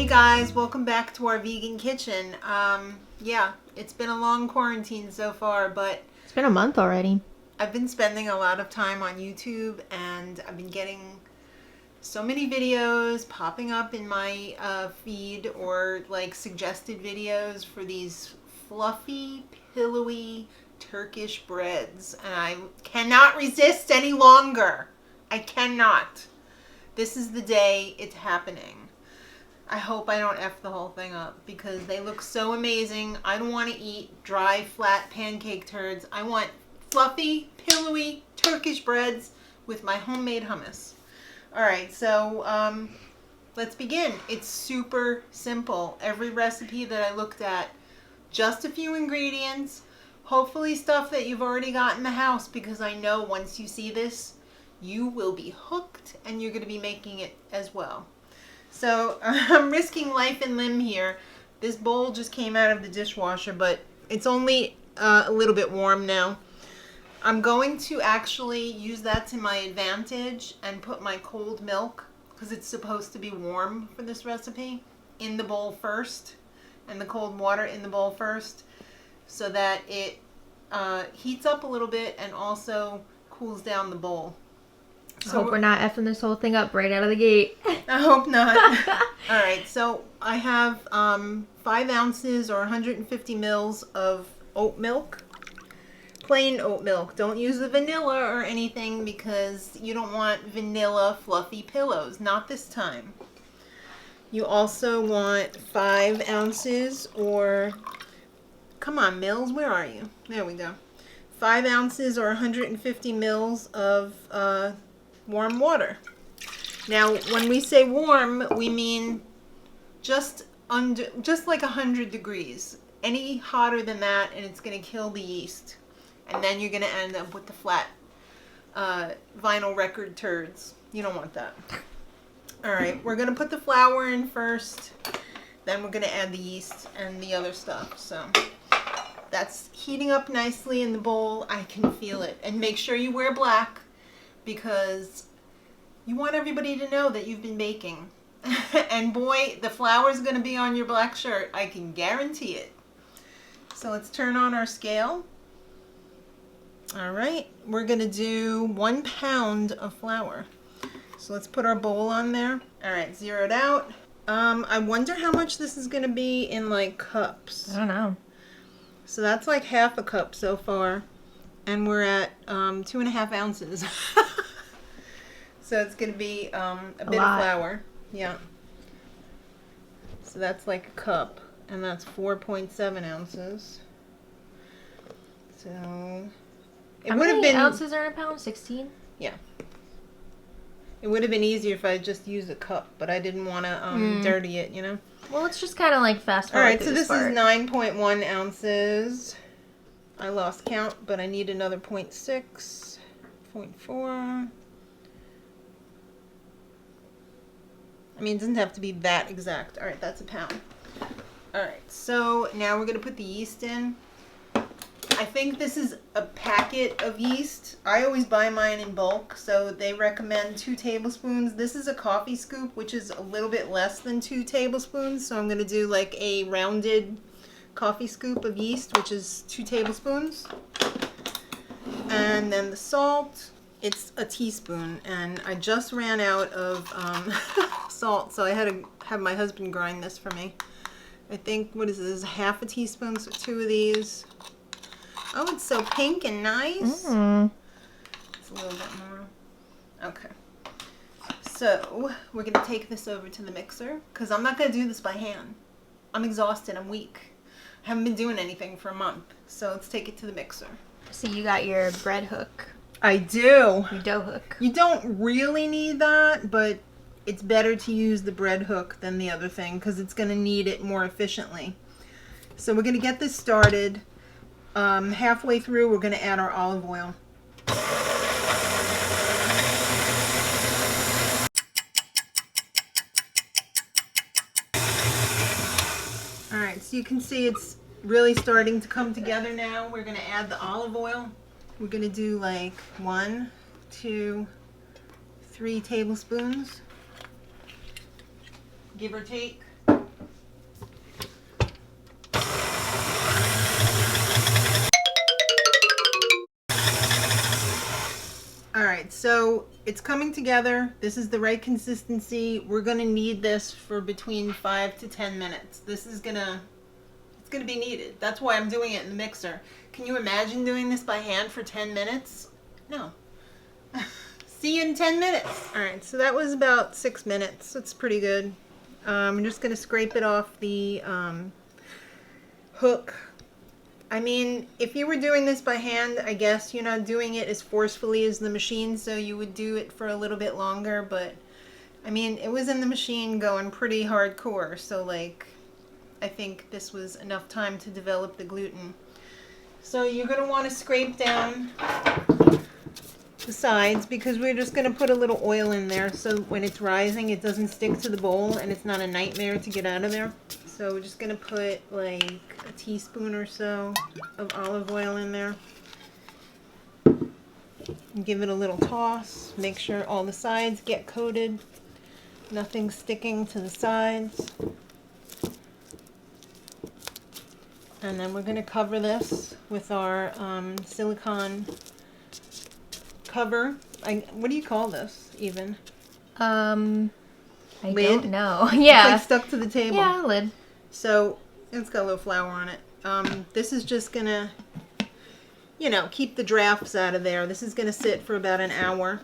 Hey guys, welcome back to our vegan kitchen. Yeah, it's been a long quarantine so far, but It's been a month already. I've been spending a lot of time on YouTube and I've been getting so many videos popping up in my feed or like suggested videos for these fluffy, pillowy Turkish breads, and I cannot resist any longer. I cannot. This is the day it's happening. I hope I don't F the whole thing up because they look so amazing. I don't want to eat dry, flat pancake turds. I want fluffy, pillowy Turkish breads with my homemade hummus. Alright, so let's begin. It's super simple. Every recipe that I looked at, just a few ingredients. Hopefully stuff that you've already got in the house, because I know once you see this, you will be hooked and you're going to be making it as well. So I'm risking life and limb here. This bowl just came out of the dishwasher, but it's only a little bit warm now. I'm going to actually use that to my advantage and put my cold milk, because it's supposed to be warm for this recipe, in the bowl first, and the cold water in the bowl first, so that it heats up a little bit and also cools down the bowl. I hope we're not effing this whole thing up right out of the gate. I hope not. All right, so I have 5 ounces or 150 mils of oat milk. Plain oat milk. Don't use the vanilla or anything because you don't want vanilla fluffy pillows. Not this time. You also want 5 ounces or... Come on, mils. Where are you? There we go. 5 ounces or 150 mils of... warm water. Now, when we say warm, we mean just like 100 degrees. Any hotter than that, and it's going to kill the yeast. And then you're going to end up with the flat vinyl record turds. You don't want that. All right, we're going to put the flour in first. Then we're going to add the yeast and the other stuff. So that's heating up nicely in the bowl. I can feel it. And make sure you wear black, because you want everybody to know that you've been baking. And boy, the flour's going to be on your black shirt. I can guarantee it. So let's turn on our scale. All right, we're going to do 1 pound of flour. So let's put our bowl on there. All right, zeroed out. I wonder how much this is going to be in like cups. I don't know. So that's like half a cup so far. And we're at 2.5 ounces. So it's going to be a bit of flour. Yeah. So that's like a cup. And that's 4.7 ounces. So it How would have many been... ounces are in a pound? 16? Yeah. It would have been easier if I just used a cup, but I didn't want to dirty it, you know? Well, let's just kind of like fast forward. Alright, so this is 9.1 ounces. I lost count, but I need another 0.6, 0.4. I mean, it doesn't have to be that exact. Alright, that's a pound. Alright, so now we're going to put the yeast in. I think this is a packet of yeast. I always buy mine in bulk, so they recommend 2 tablespoons. This is a coffee scoop, which is a little bit less than 2 tablespoons, so I'm going to do like a rounded coffee scoop of yeast, which is 2 tablespoons. And then the salt, it's a teaspoon, and I just ran out of salt, so I had to have my husband grind this for me. I think, what is this, half a teaspoon, so 2 of these. Oh, it's so pink and nice. It's a little bit more. Okay. So we're going to take this over to the mixer, because I'm not going to do this by hand. I'm exhausted. I'm weak. I haven't been doing anything for a month. So let's take it to the mixer. So you got your bread hook. I do. Your dough hook. You don't really need that, but it's better to use the bread hook than the other thing, because it's going to knead it more efficiently. So we're going to get this started. Halfway through, we're going to add our olive oil. Alright, so you can see it's really starting to come together now. We're going to add the olive oil. We're going to do like 1, 2, 3 tablespoons, give or take. And All right, so it's coming together. This is the right consistency. We're gonna knead this for between 5 to 10 minutes. It's gonna be kneaded. That's why I'm doing it in the mixer. Can you imagine doing this by hand for 10 minutes? No. See you in 10 minutes. All right, so that was about 6 minutes. That's pretty good. I'm just gonna scrape it off the hook. I mean, if you were doing this by hand, I guess you're not doing it as forcefully as the machine, so you would do it for a little bit longer, but I mean, it was in the machine going pretty hardcore, so like, I think this was enough time to develop the gluten. So you're going to want to scrape down the sides because we're just going to put a little oil in there so when it's rising it doesn't stick to the bowl and it's not a nightmare to get out of there. So we're just going to put like a teaspoon or so of olive oil in there. And give it a little toss. Make sure all the sides get coated. Nothing sticking to the sides. And then we're going to cover this with our silicone cover. What do you call this even? I Lid? don't know. Yeah. It's like stuck to the table. Yeah, lid. So it's got a little flour on it. This is just going to, you know, keep the drafts out of there. This is going to sit for about an hour.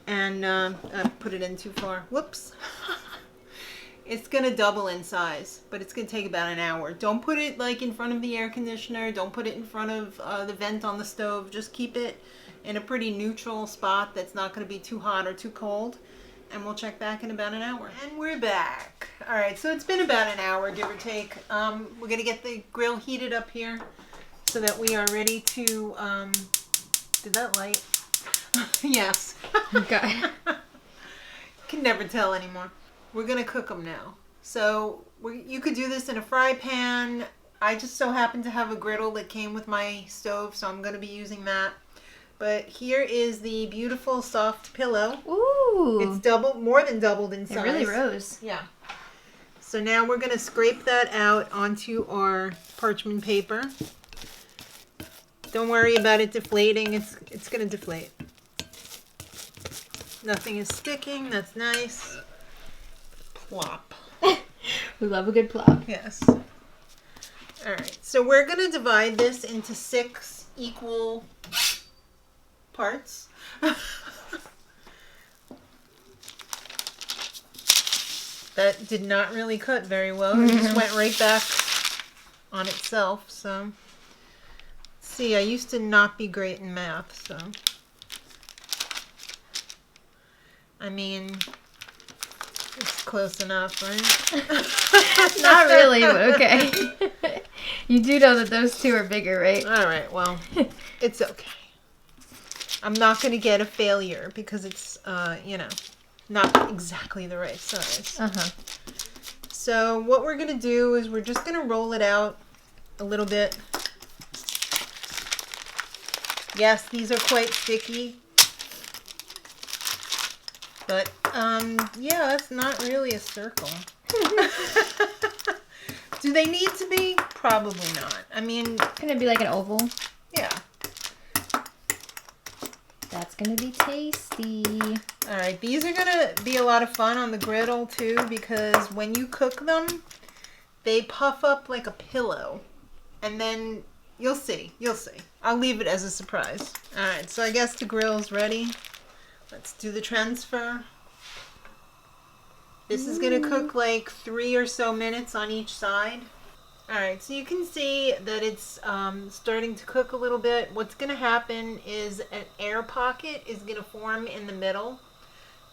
And I put it in too far. Whoops. It's going to double in size, but it's going to take about an hour. Don't put it like in front of the air conditioner. Don't put it in front of the vent on the stove. Just keep it in a pretty neutral spot that's not going to be too hot or too cold. And we'll check back in about an hour. And we're back. All right, so it's been about an hour, give or take. We're going to get the grill heated up here so that we are ready to... did that light? Yes. Okay. Can never tell anymore. We're going to cook them now. So you could do this in a fry pan. I just so happen to have a griddle that came with my stove, so I'm going to be using that. But here is the beautiful soft pillow. Ooh. It's more than doubled in size. It really rose. Yeah. So now we're going to scrape that out onto our parchment paper. Don't worry about it deflating. It's going to deflate. Nothing is sticking. That's nice. Plop. We love a good plop. Yes. All right. So we're going to divide this into 6 equal parts. That did not really cut very well. It just went right back on itself. So, see, I used to not be great in math, so. I mean, it's close enough, right? Not really, but okay. You do know that those two are bigger, right? All right, well, it's okay. I'm not going to get a failure because it's, you know, not exactly the right size. Uh-huh. So what we're going to do is we're just going to roll it out a little bit. Yes, these are quite sticky. But, yeah, it's not really a circle. Do they need to be? Probably not. I mean... Can it be like an oval? Yeah. That's going to be tasty. All right, these are going to be a lot of fun on the griddle, too, because when you cook them, they puff up like a pillow. And then you'll see. You'll see. I'll leave it as a surprise. All right, so I guess the grill's ready. Let's do the transfer. This is going to cook like 3 or so minutes on each side. Alright, so you can see that it's starting to cook a little bit. What's going to happen is an air pocket is going to form in the middle.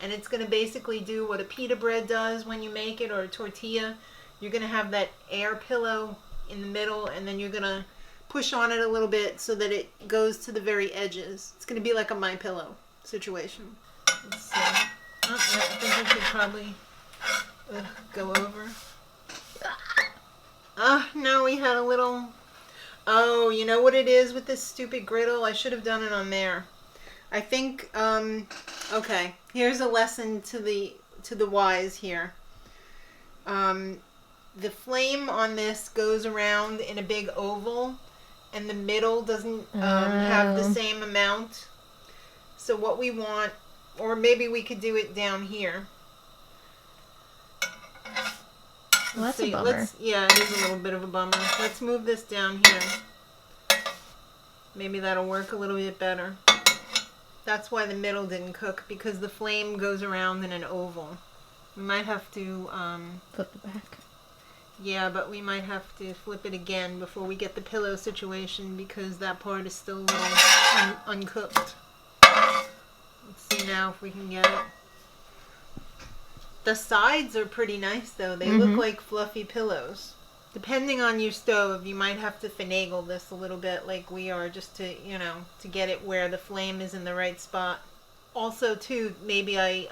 And it's going to basically do what a pita bread does when you make it, or a tortilla. You're going to have that air pillow in the middle, and then you're going to push on it a little bit so that it goes to the very edges. It's going to be like a My Pillow situation. Let's see. Oh, yeah, I think I should probably go over. No, we had a little... Oh, you know what it is with this stupid griddle? I should have done it on there. I think, okay, here's a lesson to the wise here. The flame on this goes around in a big oval, and the middle doesn't have the same amount. So what we want, or maybe we could do it down here. Well, that's a bummer. Yeah, it is a little bit of a bummer. Let's move this down here. Maybe that'll work a little bit better. That's why the middle didn't cook, because the flame goes around in an oval. We might have to... Flip it back. Yeah, but we might have to flip it again before we get the pillow situation, because that part is still a little uncooked. Let's see now if we can get it. The sides are pretty nice, though. They look like fluffy pillows. Depending on your stove, you might have to finagle this a little bit like we are, just to, you know, to get it where the flame is in the right spot. Also, too, maybe I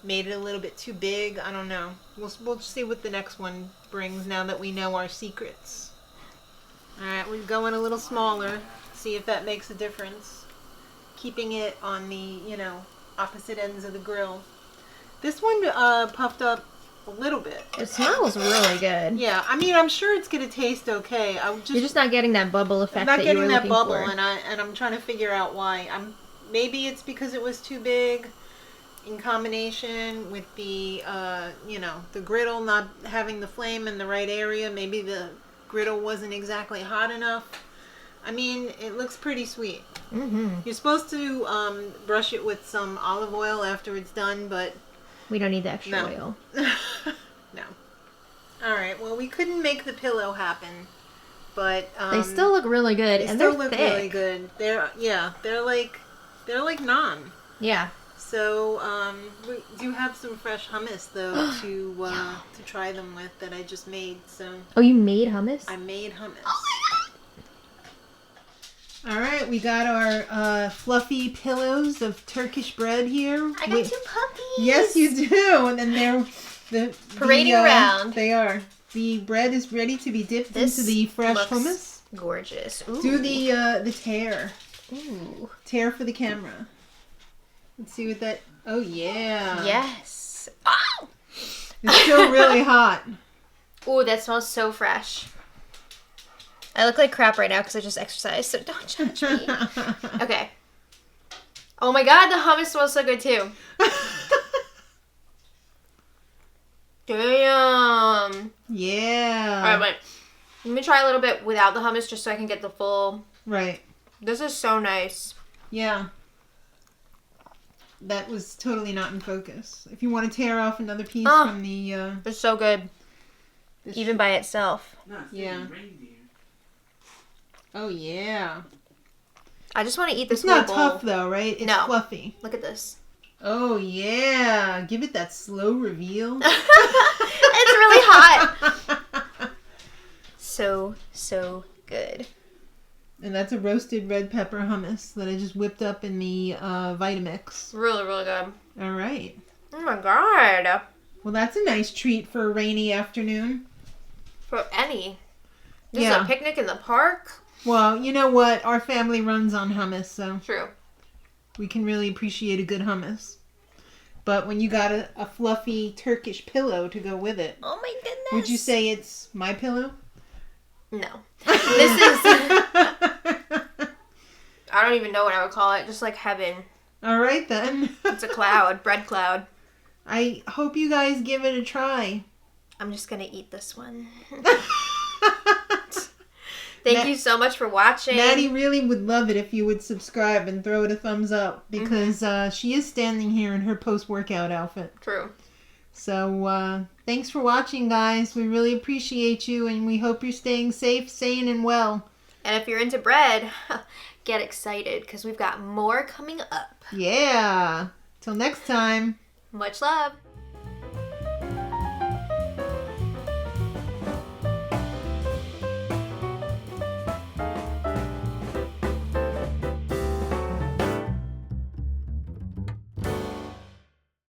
made it a little bit too big. I don't know. We'll see what the next one brings now that we know our secrets. Alright, we're going a little smaller. See if that makes a difference. Keeping it on the, you know, opposite ends of the grill. This one puffed up a little bit. It smells really good. Yeah, I mean, I'm sure it's gonna taste okay. You're just not getting that bubble effect. I'm not that you were getting that bubble, for. and I'm trying to figure out why. Maybe it's because it was too big, in combination with the you know, the griddle not having the flame in the right area. Maybe the griddle wasn't exactly hot enough. I mean, it looks pretty sweet. You're supposed to brush it with some olive oil after it's done, but we don't need the extra oil. No. Alright, well, we couldn't make the pillow happen, but they still look really good, and they're thick. Really good. They're like naan. Yeah. So we do have some fresh hummus though to try them with that I just made. So oh, you made hummus? I made hummus. All right, we got our fluffy pillows of Turkish bread here. I got two puppies. Yes, you do. And then they're parading around. They are. The bread is ready to be dipped into the fresh hummus. Gorgeous. Ooh. Do the tear. Ooh. Tear for the camera. Let's see what that. Oh yeah. Yes. Oh! It's still really hot. Ooh, that smells so fresh. I look like crap right now because I just exercised, so don't judge me. Okay. Oh my god, the hummus smells so good too. Damn. Yeah. Alright, wait. Let me try a little bit without the hummus just so I can get the full... Right. This is so nice. Yeah. That was totally not in focus. If you want to tear off another piece from the... It's so good. Even by itself. Yeah. Oh, yeah. I just want to eat this It's not bowl. tough, though, right? It's fluffy. Look at this. Oh, yeah. Give it that slow reveal. It's really hot. So good. And that's a roasted red pepper hummus that I just whipped up in the Vitamix. Really, really good. All right. Oh, my God. Well, that's a nice treat for a rainy afternoon. For any. This is a picnic in the park. Well, you know what? Our family runs on hummus, so... True. We can really appreciate a good hummus. But when you got a fluffy Turkish pillow to go with it... Oh my goodness. Would you say it's my pillow? No. This is... I don't even know what I would call it. Just like heaven. All right, then. It's a cloud. Bread cloud. I hope you guys give it a try. I'm just going to eat this one. Thank you so much for watching. Maddie really would love it if you would subscribe and throw it a thumbs up because she is standing here in her post-workout outfit. True. So thanks for watching, guys. We really appreciate you and we hope you're staying safe, sane, and well. And if you're into bread, get excited because we've got more coming up. Yeah. Till next time. Much love.